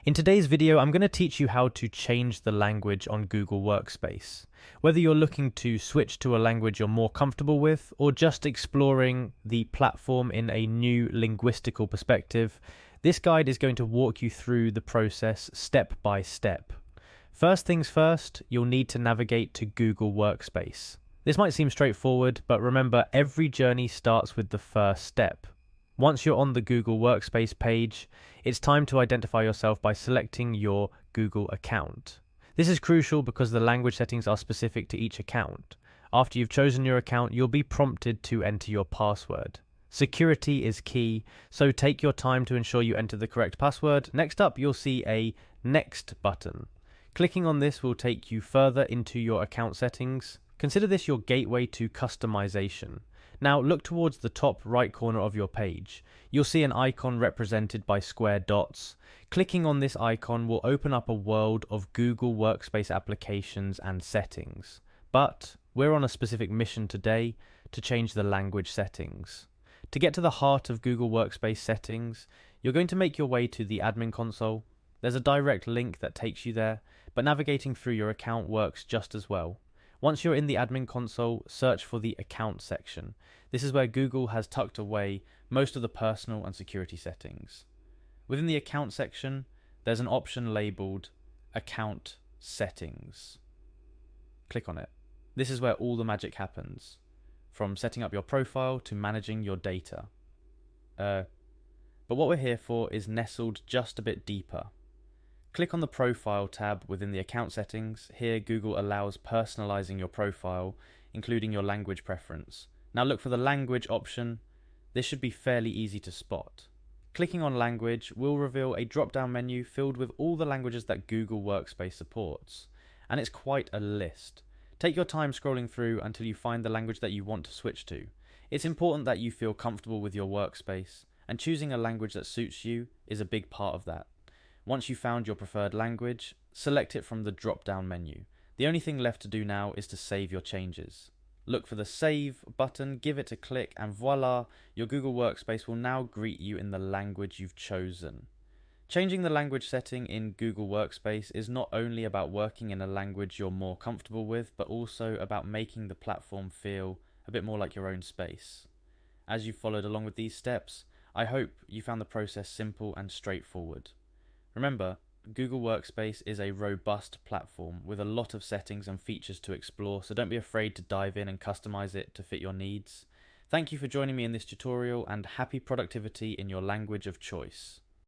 In today's video, I'm going to teach you how to change the language on Google Workspace. Whether you're looking to switch to a language you're more comfortable with, or just exploring the platform in a new linguistical perspective, this guide is going to walk you through the process step by step. First things first, you'll need to navigate to Google Workspace. This might seem straightforward, but remember, every journey starts with the first step. Once you're on the Google Workspace page, it's time to identify yourself by selecting your Google account. This is crucial because the language settings are specific to each account. After you've chosen your account, you'll be prompted to enter your password. Security is key, so take your time to ensure you enter the correct password. Next up, you'll see a Next button. Clicking on this will take you further into your account settings. Consider this your gateway to customization. Now look towards the top right corner of your page. You'll see an icon represented by square dots. Clicking on this icon will open up a world of Google Workspace applications and settings. But we're on a specific mission today to change the language settings. To get to the heart of Google Workspace settings, you're going to make your way to the admin console. There's a direct link that takes you there, but navigating through your account works just as well. Once you're in the admin console, search for the account section. This is where Google has tucked away most of the personal and security settings. Within the account section, there's an option labeled Account Settings. Click on it. This is where all the magic happens, from setting up your profile to managing your data. But what we're here for is nestled just a bit deeper. Click on the Profile tab within the account settings. Here, Google allows personalizing your profile, including your language preference. Now look for the language option. This should be fairly easy to spot. Clicking on language will reveal a drop-down menu filled with all the languages that Google Workspace supports. And it's quite a list. Take your time scrolling through until you find the language that you want to switch to. It's important that you feel comfortable with your workspace, and choosing a language that suits you is a big part of that. Once you've found your preferred language, select it from the drop-down menu. The only thing left to do now is to save your changes. Look for the Save button, give it a click, and voila, your Google Workspace will now greet you in the language you've chosen. Changing the language setting in Google Workspace is not only about working in a language you're more comfortable with, but also about making the platform feel a bit more like your own space. As you followed along with these steps, I hope you found the process simple and straightforward. Remember, Google Workspace is a robust platform with a lot of settings and features to explore, so don't be afraid to dive in and customize it to fit your needs. Thank you for joining me in this tutorial, and happy productivity in your language of choice.